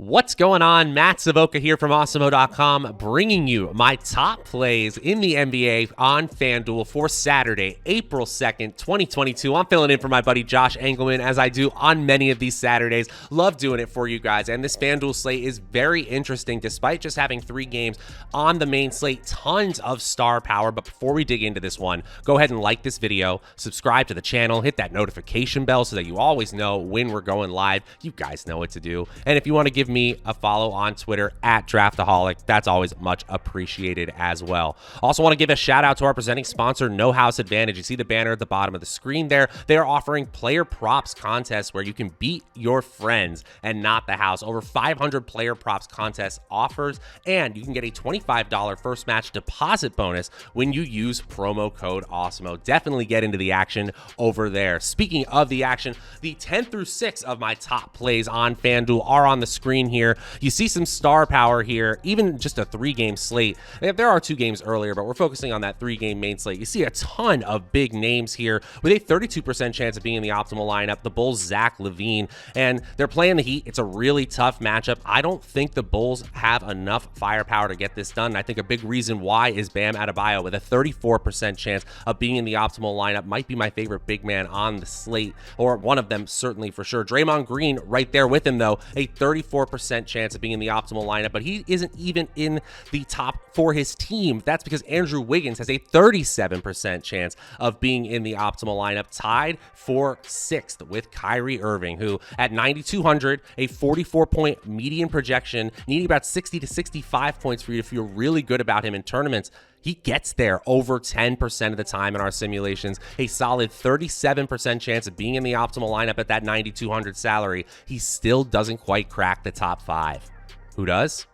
What's going on? Matt Savoca here from Awesemo.com, bringing you my top plays in the NBA on FanDuel for Saturday, April 2nd, 2022. I'm filling in for my buddy Josh Engelman, as I do on many of these Saturdays. Love doing it for you guys, and this FanDuel slate is very interesting, despite just having 3 games on the main slate. Tons of star power, but before we dig into this one, go ahead and like this video, subscribe to the channel, hit that notification bell so that you always know when we're going live. You guys know what to do, and if you want to give me a follow on Twitter at Draftaholic. That's always much appreciated as well. Also want to give a shout out to our presenting sponsor, No House Advantage. You see the banner at the bottom of the screen there. They are offering player props contests where you can beat your friends and not the house. Over 500 player props contest offers, and you can get a $25 first match deposit bonus when you use promo code Awesemo. Definitely get into the action over there. Speaking of the action, the 10 through 6 of my top plays on FanDuel are on the screen here. You see some star power here, even just a 3-game slate. There are 2 games earlier, but we're focusing on that 3-game main slate. You see a ton of big names here with a 32% chance of being in the optimal lineup. The Bulls, Zach LaVine, and they're playing the Heat. It's a really tough matchup. I don't think the Bulls have enough firepower to get this done. I think a big reason why is Bam Adebayo with a 34% chance of being in the optimal lineup. Might be my favorite big man on the slate, or one of them certainly for sure. Draymond Green right there with him though, a 34% chance of being in the optimal lineup, but he isn't even in the top for his team. That's because Andrew Wiggins has a 37% chance of being in the optimal lineup, tied for 6th with Kyrie Irving, who at 9,200, a 44-point median projection, needing about 60 to 65 points for you to feel really good about him in tournaments. He gets there over 10% of the time in our simulations. A solid 37% chance of being in the optimal lineup at that 9,200 salary. He still doesn't quite crack the top 5. Who does?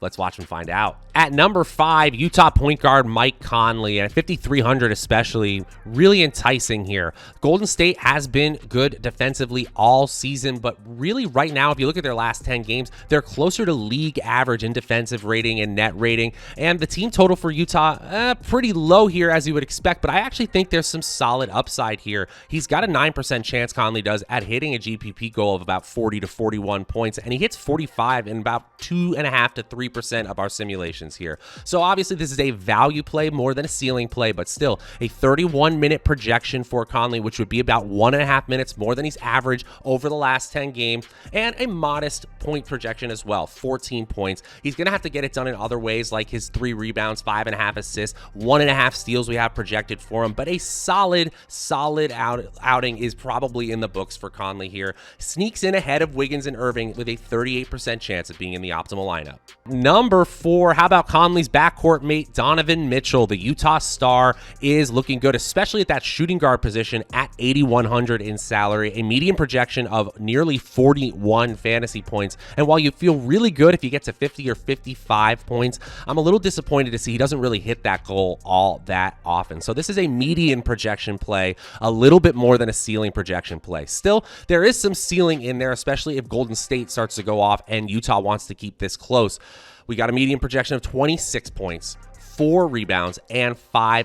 Let's watch and find out. At number 5, Utah point guard Mike Conley, and at 5,300 especially, really enticing here. Golden State has been good defensively all season, but really right now, if you look at their last 10 games, they're closer to league average in defensive rating and net rating, and the team total for Utah, pretty low here as you would expect, but I actually think there's some solid upside here. He's got a 9% chance, Conley does, at hitting a GPP goal of about 40 to 41 points, and he hits 45 in about 2.5 to 3% of our simulations here. So obviously this is a value play more than a ceiling play, but still a 31-minute projection for Conley, which would be about 1.5 minutes more than he's averaged over the last 10 games, and a modest point projection as well, 14 points. He's going to have to get it done in other ways, like his 3 rebounds, 5.5 assists, 1.5 steals we have projected for him, but a solid outing is probably in the books for Conley here. Sneaks in ahead of Wiggins and Irving with a 38% chance of being in the optimal lineup. Number 4, how about Conley's backcourt mate, Donovan Mitchell? The Utah star is looking good, especially at that shooting guard position at 8,100 in salary, a median projection of nearly 41 fantasy points. And while you feel really good if you get to 50 or 55 points, I'm a little disappointed to see he doesn't really hit that goal all that often. So this is a median projection play, a little bit more than a ceiling projection play. Still, there is some ceiling in there, especially if Golden State starts to go off and Utah wants to keep this close. We got a median projection of 26 points, 4 rebounds, and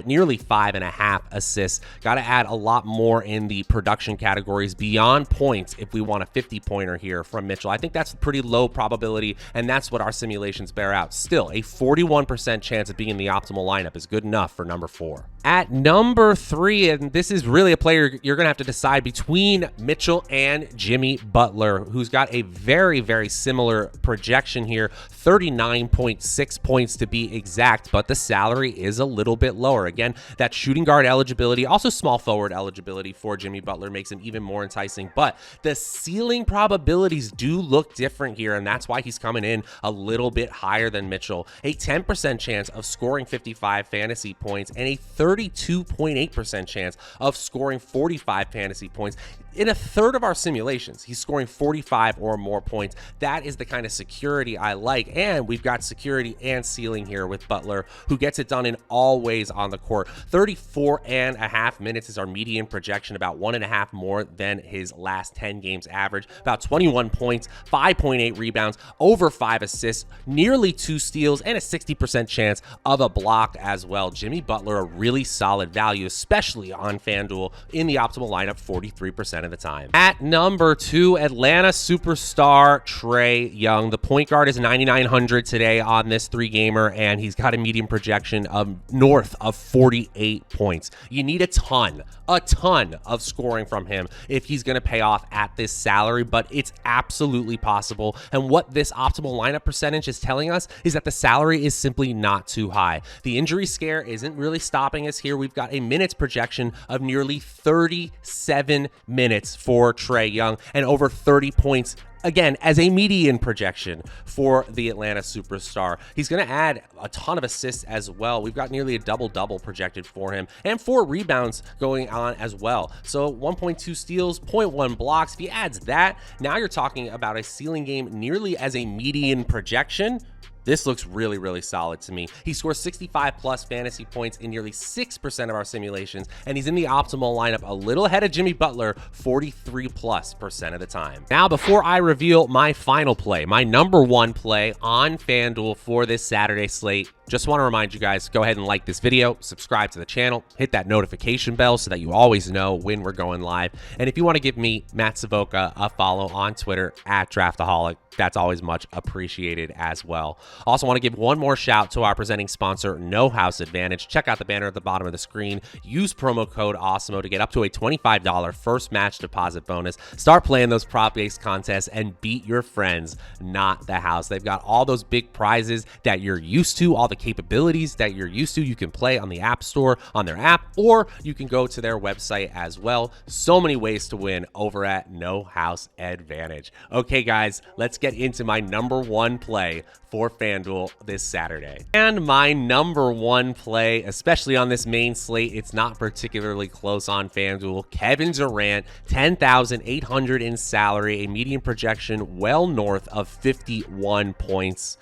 nearly 5.5 assists. Got to add a lot more in the production categories beyond points if we want a 50-pointer here from Mitchell. I think that's a pretty low probability, and that's what our simulations bear out. Still, a 41% chance of being in the optimal lineup is good enough for number 4. At number 3, and this is really a player you're going to have to decide between Mitchell and Jimmy Butler, who's got a very, very similar projection here, 39.6 points to be exact, but the salary is a little bit lower. Again, that shooting guard eligibility, also small forward eligibility for Jimmy Butler makes him even more enticing, but the ceiling probabilities do look different here, and that's why he's coming in a little bit higher than Mitchell. A 10% chance of scoring 55 fantasy points and a 32.8% chance of scoring 45 fantasy points. In a third of our simulations, he's scoring 45 or more points. That is the kind of security I like, and we've got security and ceiling here with Butler, who who gets it done in all ways on the court. 34.5 minutes is our median projection, about 1.5 more than his last 10 games average. About 21 points, 5.8 rebounds, over 5 assists, nearly 2 steals, and a 60% chance of a block as well. Jimmy Butler, a really solid value, especially on FanDuel in the optimal lineup 43% of the time. At number 2, Atlanta superstar TRAE Young. The point guard is 9,900 today on this 3-gamer, and he's got a median projection of north of 48 points. You need a ton of scoring from him if he's going to pay off at this salary, but it's absolutely possible. And what this optimal lineup percentage is telling us is that the salary is simply not too high. The injury scare isn't really stopping us here. We've got a minutes projection of nearly 37 minutes for TRAE Young and over 30 points, again, as a median projection for the Atlanta superstar. He's going to add a ton of assists as well. We've got nearly a double-double projected for him and 4 rebounds going on as well. So 1.2 steals, 0.1 blocks. If he adds that, now you're talking about a ceiling game nearly as a median projection. This looks really, really solid to me. He scores 65 plus fantasy points in nearly 6% of our simulations, and he's in the optimal lineup a little ahead of Jimmy Butler, 43+% of the time. Now, before I reveal my final play, my number 1 play on FanDuel for this Saturday slate, just want to remind you guys, go ahead and like this video, subscribe to the channel, hit that notification bell so that you always know when we're going live. And if you want to give me, Matt Savoca, a follow on Twitter at Draftaholic, that's always much appreciated as well. Also want to give one more shout to our presenting sponsor, No House Advantage. Check out the banner at the bottom of the screen. Use promo code Awesemo to get up to a $25 first match deposit bonus. Start playing those prop-based contests and beat your friends, not the house. They've got all those big prizes that you're used to, all the capabilities that you're used to. You can play on the App Store, on their app, or you can go to their website as well. So many ways to win over at No House Advantage. Okay, guys, let's get into my number 1 play for FanDuel this Saturday. And my number 1 play, especially on this main slate, it's not particularly close on FanDuel. Kevin Durant, 10,800 in salary, a median projection well north of 51 points.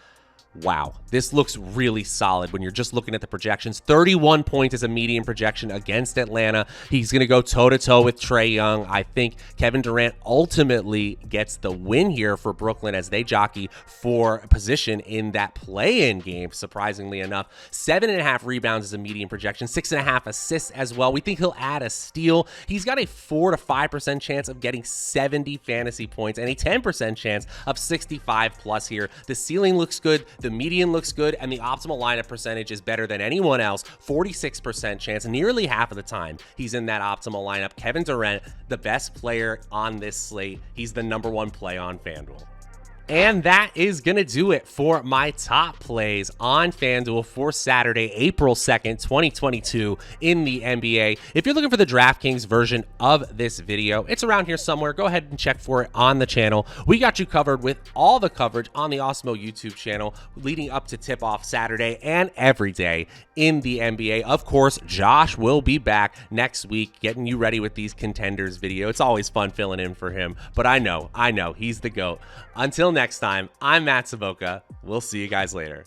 Wow, this looks really solid when you're just looking at the projections. 31 points is a median projection against Atlanta. He's going to go toe-to-toe with TRAE Young. I think Kevin Durant ultimately gets the win here for Brooklyn as they jockey for position in that play-in game, surprisingly enough. 7.5 rebounds is a median projection, 6.5 assists as well. We think he'll add a steal. He's got a 4 to 5% chance of getting 70 fantasy points and a 10% chance of 65 plus here. The ceiling looks good. The median looks good, and the optimal lineup percentage is better than anyone else. 46% chance, nearly half of the time he's in that optimal lineup. Kevin Durant, the best player on this slate. He's the number 1 play on FanDuel. And that is going to do it for my top plays on FanDuel for Saturday, April 2nd, 2022 in the NBA. If you're looking for the DraftKings version of this video, it's around here somewhere. Go ahead and check for it on the channel. We got you covered with all the coverage on the Awesemo YouTube channel leading up to tip-off Saturday and every day in the NBA. Of course, Josh will be back next week getting you ready with these contenders video. It's always fun filling in for him, but I know, he's the GOAT. Until next time, I'm Matt Savoca. We'll see you guys later.